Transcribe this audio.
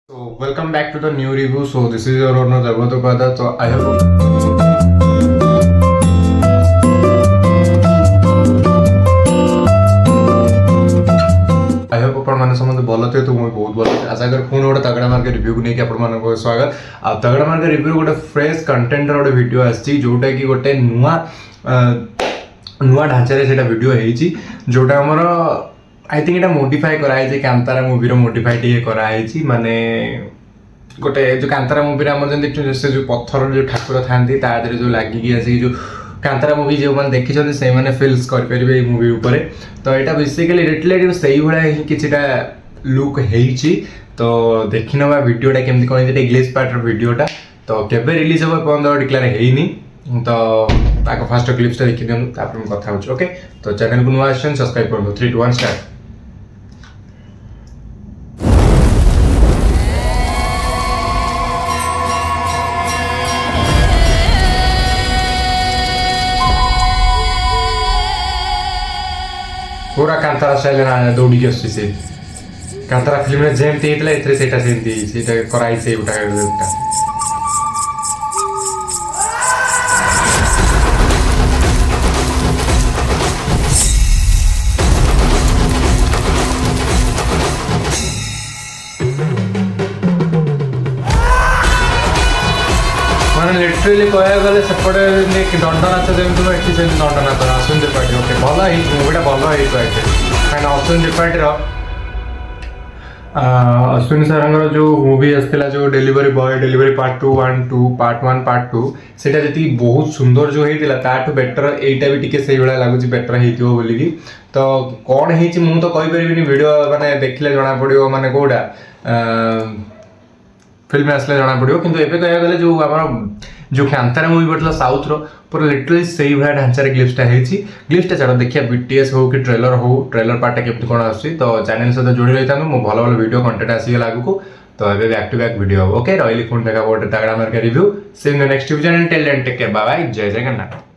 So welcome back to the new review. So this is your owner Jagotokada. So I hope अपन माने समझ बोला थे तो मैं बहुत बोला आशा कर पुणे गोटे तगड़ा मार्के रिव्यू को नहीं कि अपन मान को स्वागत आ तगड़ा मार्के रिव्यू गोटे फ्रेश कंटेंट गोटे वीडियो आसी जोटा कि गोटे नुआ नुआ ढांचा रे सेटा वीडियो हेची जोटा हमर आई थिंक एटा मॉडिफाई कराई जे कांतारा मूवी रो मॉडिफाई टिए कराई छी माने गोटे जो कांतारा मूवी रे हमर जन देखछु से जो पत्थर जो ठाकुर थांती ता देरे जो लागि कि आसी जो कांतारा मूवी जो मैंने देखी से मैंने फिल्स करेंगे मूवी उपर तो यहाँ बेसिकली रिलेटेड से भाई किसीटा लुक होती तो देखी ना वीडियोटा केमती कौन इंग्लिश पार्टर वीडियोटा तो केबे रिलीज हम पर्यटन डिक्लेयर होनी तो आगे फास्ट क्लिप्सटा देखी दिखाँ कथा ओके तो चैनल को नुआ आसन सब्सक्राइब कर दो 3 2 1 स्टार्ट। पूरा कांतारा स्टाइल ना दौड़ी के आसी से कांतारा फिल्म में जेमती हेतला एथरे सेटा सेमती सेटा कराई से उठा उठा माने लिटरली कहया गले सेपटे दंड नाच जमी तुम एटी से दंड नाच अश्विन त्रिपाठी ओके भल मूवीटा भल कहीं अश्विन त्रिपाठी अश्विन सर जो मूवी आसला जो delivery boy delivery part 2 1 2 part 1 part 2 सेटा जी बहुत सुंदर जो होता ताठू बेटर एटा भी टी से लगुच बेटर हो बोलिकी तो कौन हो मुझे तो कहीपरि वीडियो माने देखले जना पड़ो माने कौटा फिल्म आसले जना पड़ो किंतु एबे कह गले जो आम जो कांतारा मूवी पड़ता साउथ रो पूरा लिटरली से भाया ढांचार ग्लिप्सटा ग्लिप्सटा छाड़ देखिए बीटीएस हो कि ट्रेलर पार्टा केमती कौन आस तो चैनल सहित जोड़ी रही था मो भल भल वीडियो कंटेंट आसीगला आगू तो ये back to back video okay रही पुणी देखा गोटे तगड़ा मार्के review see next video till take care bye bye Jai Jagannath.